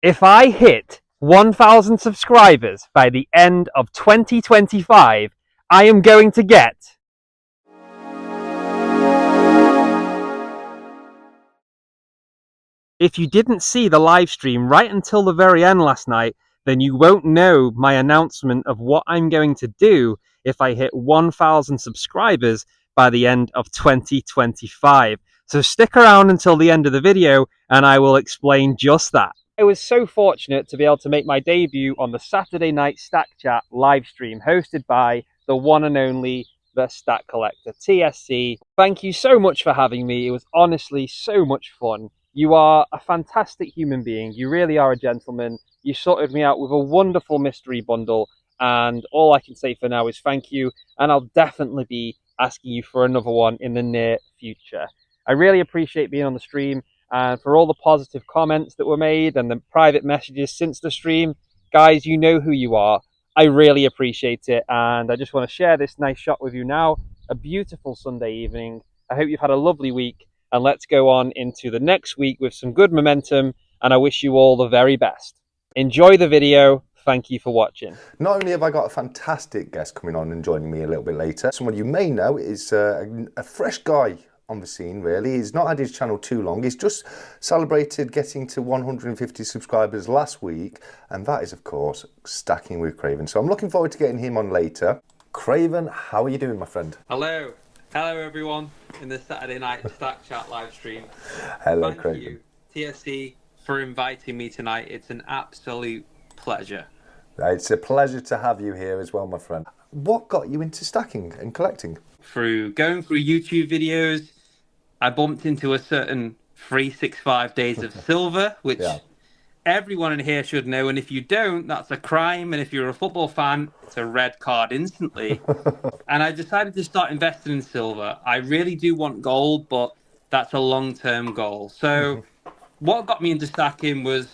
If I hit 1,000 subscribers by the end of 2025, I am going to get If you didn't see the live stream right until the very end last night, then you won't know my announcement of what I'm going to do if I hit 1,000 subscribers by the end of 2025. So stick around until the end of the video and I will explain just that. I was so fortunate to be able to make my debut on the Saturday night Stack Chat live stream hosted by the one and only The Stack Collector, TSC. Thank you so much for having me. It was honestly so much fun. You are a fantastic human being. You really are a gentleman. You sorted me out with a wonderful mystery bundle. And all I can say for now is thank you. And I'll definitely be asking you for another one in the near future. I really appreciate being on the stream and for all the positive comments that were made and the private messages since the stream. Guys, you know who you are. I really appreciate it. And I just want to share this nice shot with you now. A beautiful Sunday evening. I hope you've had a lovely week. And let's go on into the next week with some good momentum, and I wish you all the very best. Enjoy the video. Thank you for watching. Not only have I got a fantastic guest coming on and joining me a little bit later, someone you may know is a fresh guy on the scene, really. He's not had his channel too long. He's just celebrated getting to 150 subscribers last week, and that is, of course, Stacking with Craven. So I'm looking forward to getting him on later. Craven, how are you doing, my friend? Hello. Hello, everyone, in the Saturday night Stack Chat live stream. Hello, Thank Craven. you, TSC, for inviting me tonight. It's an absolute pleasure. It's a pleasure to have you here as well, my friend. What got you into stacking and collecting? Going through YouTube videos, I bumped into a certain 365 Days of Silver, which everyone in here should know. And if you don't, that's a crime. And if you're a football fan, it's a red card instantly. And I decided to start investing in silver. I really do want gold, but that's a long-term goal. So what got me into stacking was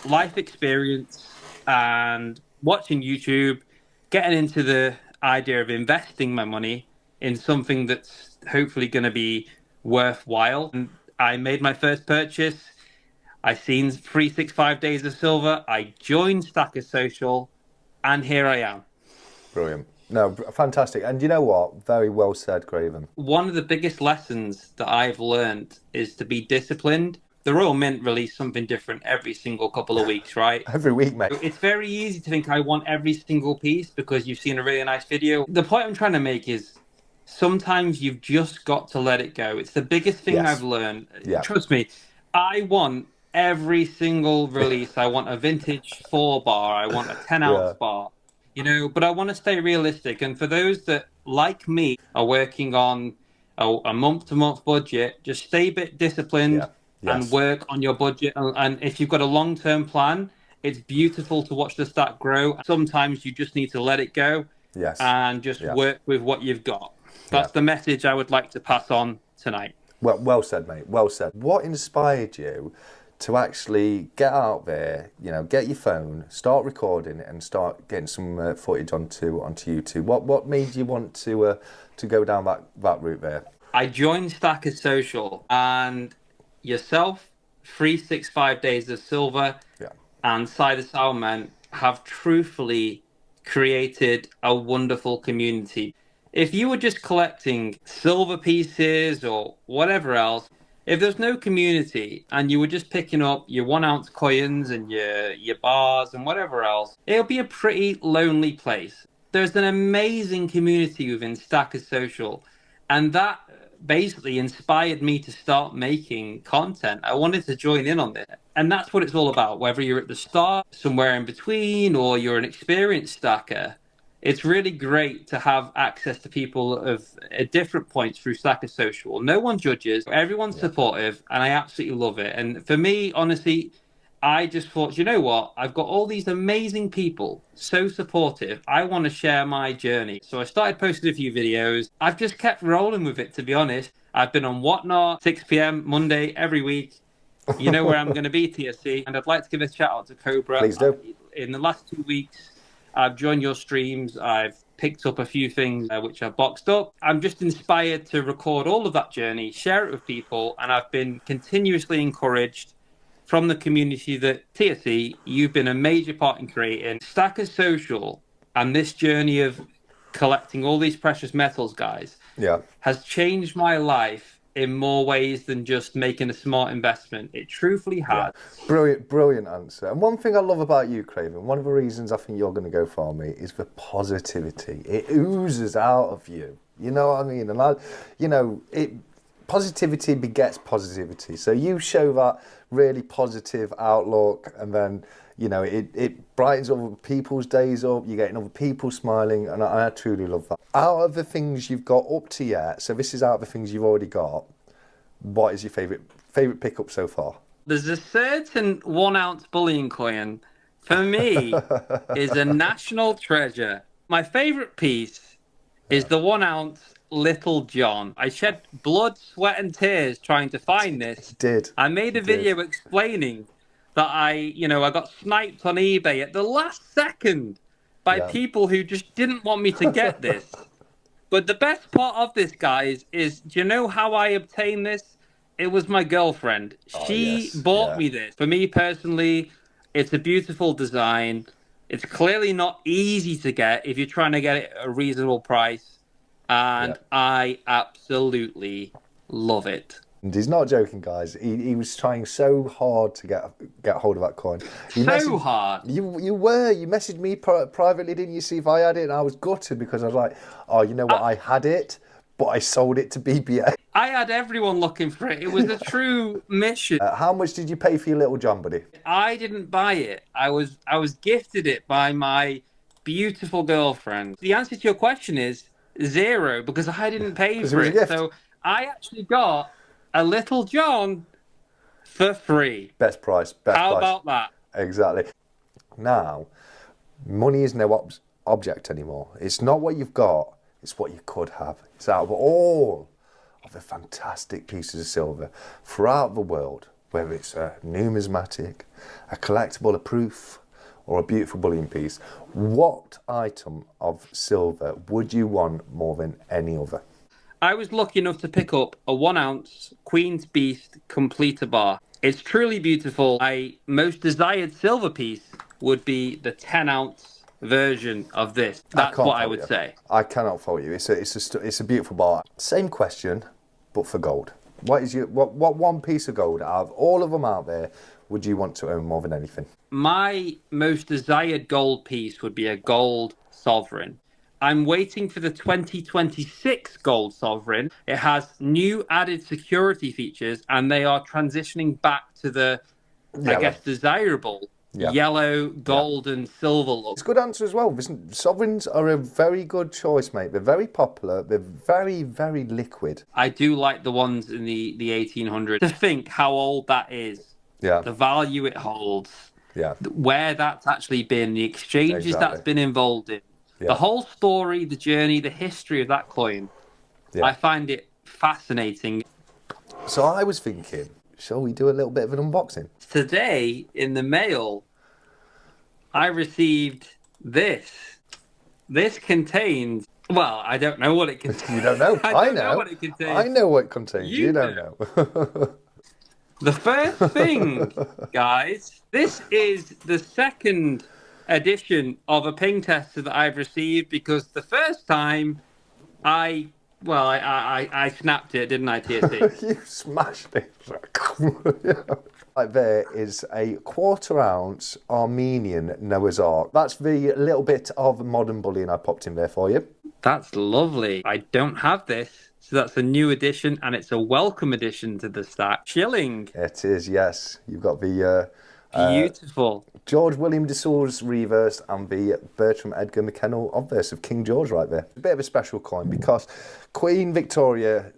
life experience and watching YouTube, getting into the idea of investing my money in something that's hopefully going to be worthwhile. And I made my first purchase. I seen 365 Days of Silver. I joined Stacker Social, and here I am. Brilliant. No, fantastic. And you know what? Very well said, Craven. One of the biggest lessons that I've learned is to be disciplined. The Royal Mint release something different every single couple of weeks, right? Every week, mate. It's very easy to think I want every single piece because you've seen a really nice video. The point I'm trying to make is sometimes you've just got to let it go. It's the biggest thing I've learned. Trust me, I want every single release. I want a vintage 4 bar. I want a 10-ounce bar. You know, but I want to stay realistic. And for those that, like me, are working on a month-to-month budget, just stay a bit disciplined and work on your budget. And if you've got a long-term plan, it's beautiful to watch the stack grow. Sometimes you just need to let it go and just work with what you've got. That's the message I would like to pass on tonight. Well said, mate. Well said. What inspired you to actually get out there, you know, get your phone, start recording and start getting some footage onto YouTube? What made you want to go down that route there? I joined Stacker Social, and yourself, 365 Days of Silver, and Cider Salman have truthfully created a wonderful community. If you were just collecting silver pieces or whatever else, if there's no community and you were just picking up your 1-ounce coins and your bars and whatever else, it'll be a pretty lonely place. There's an amazing community within Stacker Social, and that basically inspired me to start making content. I wanted to join in on this, and that's what it's all about. Whether you're at the start, somewhere in between, or you're an experienced stacker, it's really great to have access to people at different points through Stacker Social. No one judges, everyone's supportive, and I absolutely love it. And for me, honestly, I just thought, you know what? I've got all these amazing people, so supportive. I want to share my journey. So I started posting a few videos. I've just kept rolling with it, to be honest. I've been on Whatnot, 6 p.m. Monday, every week. You know where I'm going to be, TSC. And I'd like to give a shout out to Cobra. Please do. In the last 2 weeks, I've joined your streams. I've picked up a few things which I've boxed up. I'm just inspired to record all of that journey, share it with people, and I've been continuously encouraged from the community that TSC, you've been a major part in creating. Stacker Social and this journey of collecting all these precious metals, guys, has changed my life in more ways than just making a smart investment. It truthfully has. Brilliant answer. And one thing I love about you, Craven, one of the reasons I think you're going to go for me is the positivity. It oozes out of you. You know what I mean? And positivity begets positivity. So you show that really positive outlook, and then, it brightens other people's days up. You're getting other people smiling, and I truly love that. Out of the things you've got up to yet, so this is out of the things you've already got, what is your favourite pickup so far? There's a certain 1 ounce bullion coin, for me, is a national treasure. My favourite piece is the 1 ounce Little John. I shed blood, sweat, and tears trying to find this. I made a video explaining that I got sniped on eBay at the last second by people who just didn't want me to get this. But the best part of this, guys, is do you know how I obtained this? It was my girlfriend. She bought me this. For me personally, it's a beautiful design. It's clearly not easy to get if you're trying to get it at a reasonable price. And I absolutely love it. And he's not joking, guys. He was trying so hard to get hold of that coin. Hard. You messaged me privately, didn't you, see if I had it? And I was gutted because I was like, oh, you know what? I had it, but I sold it to BBA. I had everyone looking for it. It was a true mission. How much did you pay for your Little John, buddy? I didn't buy it. I was gifted it by my beautiful girlfriend. The answer to your question is 0, because I didn't pay for it. So I actually got a Little John for free. Best price. How about that? Exactly. Now, money is no object anymore. It's not what you've got, it's what you could have. It's out of all of the fantastic pieces of silver throughout the world, whether it's a numismatic, a collectible, a proof, or a beautiful bullion piece, what item of silver would you want more than any other? I was lucky enough to pick up a 1 ounce Queen's Beast completer bar. It's truly beautiful. My most desired silver piece would be the 10 ounce version of this. That's what I would say. I cannot fault you. It's a beautiful bar. Same question, but for gold. What one piece of gold out of all of them out there would you want to own more than anything? My most desired gold piece would be a gold sovereign. I'm waiting for the 2026 gold sovereign. It has new added security features, and they are transitioning back to the, desirable yellow, gold, and silver look. It's a good answer as well. Sovereigns are a very good choice, mate. They're very popular. They're very, very liquid. I do like the ones in the 1800s. To think how old that is. Yeah. The value it holds. Yeah. Where that's actually been, the exchanges that's been involved in. Yeah. The whole story, the journey, the history of that coin. Yeah. I find it fascinating. So I was thinking, shall we do a little bit of an unboxing? Today, in the mail, I received this. This contains... Well, I don't know what it contains. You don't know? I know what it contains. I know what it contains. You don't know. The first thing, guys, this is the second edition of a ping tester that I've received, because the first time I snapped it, didn't I, TSC? You smashed it. Right there is a 1/4 ounce Armenian Noah's Ark. That's the little bit of modern bullion I popped in there for you. That's lovely. I don't have this, so that's a new addition, and it's a welcome addition to the stack. Chilling. It is, yes. You've got the... Beautiful. George William de Sores reverse and the Bertram Edgar McKennell obverse of King George right there. A bit of a special coin because Queen Victoria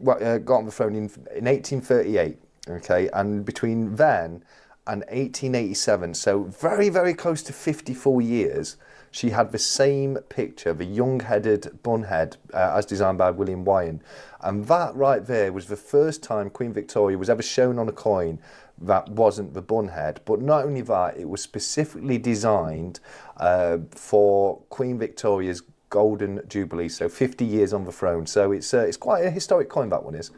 got on the throne in 1838, okay, and between then and 1887, so very, very close to 54 years, she had the same picture, the young-headed bunhead, as designed by William Wyon. And that right there was the first time Queen Victoria was ever shown on a coin that wasn't the bunhead. But not only that, it was specifically designed for Queen Victoria's Golden Jubilee, so 50 years on the throne. So it's quite a historic coin, that one is.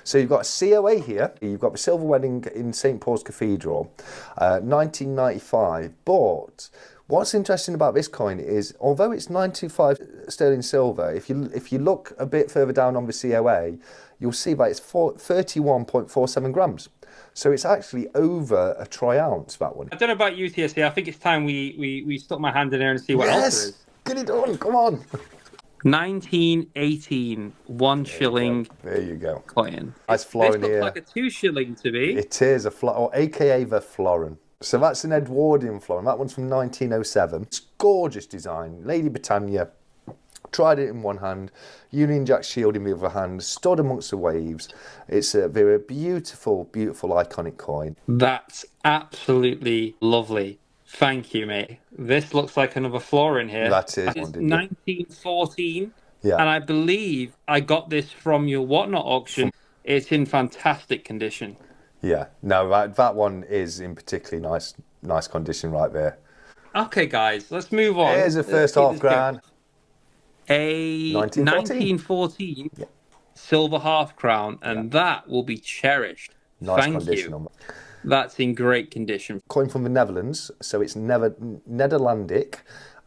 So you've got a COA here. You've got the silver wedding in St Paul's Cathedral, 1995. But what's interesting about this coin is, although it's 925 sterling silver, if you look a bit further down on the COA, you'll see that it's 31.47 grams. So it's actually over a troy-ounce, that one. I don't know about you, TSC. I think it's time we stuck my hand in there and see what else there is. Get it done, come on. 1918, 1 shilling. There you go. Coin. Nice florin this here. looks like a 2 shilling to me. It is a or AKA the florin. So that's an Edwardian florin. That one's from 1907. It's gorgeous design. Lady Britannia. Tried it in one hand, Union Jack shield in the other hand, stood amongst the waves. It's a very beautiful, beautiful, iconic coin. That's absolutely lovely. Thank you, mate. This looks like another florin here. That is It's 1914, yeah. And I believe I got this from your Whatnot auction. It's in fantastic condition. Yeah, no, that one is in particularly nice condition right there. Okay, guys, let's move on. Here's a first half grand. A 1914 yeah. silver half crown, and that will be cherished. Nice Thank condition you. on that. That's in great condition. Coin from the Netherlands, so it's Nederlandic,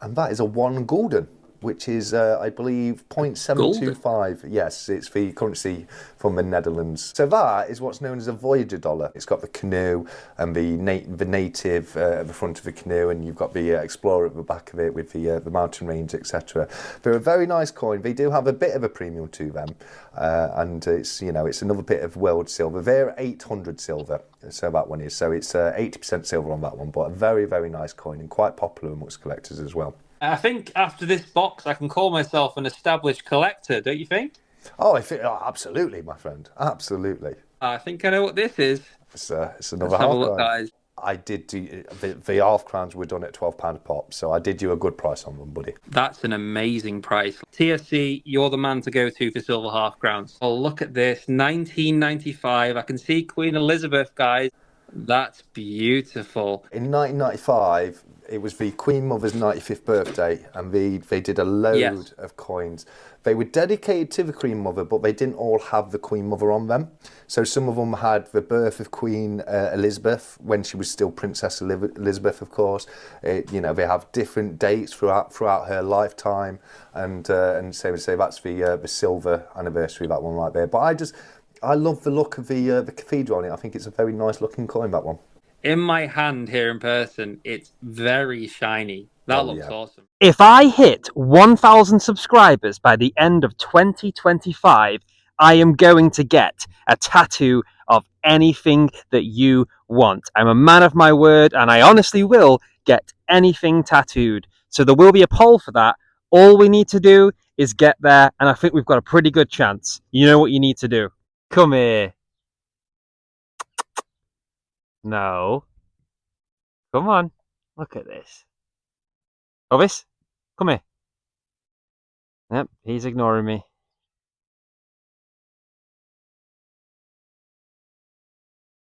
and that is a 1 gulden, which is, I believe, 0.725. Yes, it's the currency from the Netherlands. So that is what's known as a Voyager dollar. It's got the canoe and the native at the front of the canoe, and you've got the explorer at the back of it with the mountain range, etc. They're a very nice coin. They do have a bit of a premium to them, and it's it's another bit of world silver. They're 800 silver. So that one is. So it's 80% silver on that one, but a very, very nice coin and quite popular amongst collectors as well. I think after this box, I can call myself an established collector, don't you think? Oh, absolutely, my friend. Absolutely. I think I know what this is. It's another Let's have a half look, crown. guys. I did do the half crowns were done at £12 a pop, so I did you a good price on them, buddy. That's an amazing price. TSC, you're the man to go to for silver half crowns. Oh, look at this, 1995. I can see Queen Elizabeth, guys. That's beautiful. In 1995, it was the Queen Mother's 95th birthday, and they did a load of coins. They were dedicated to the Queen Mother, but they didn't all have the Queen Mother on them. So some of them had the birth of Queen Elizabeth, when she was still Princess Elizabeth, of course. They have different dates throughout her lifetime, and so that's the silver anniversary of that one right there. But I love the look of the cathedral on it. I think it's a very nice looking coin, that one. In my hand here in person, it's very shiny. That looks awesome. If I hit 1,000 subscribers by the end of 2025, I am going to get a tattoo of anything that you want. I'm a man of my word, and I honestly will get anything tattooed. So there will be a poll for that. All we need to do is get there, and I think we've got a pretty good chance. You know what you need to do. Come here. No. Come on. Look at this. Ovis, come here. Yep, he's ignoring me.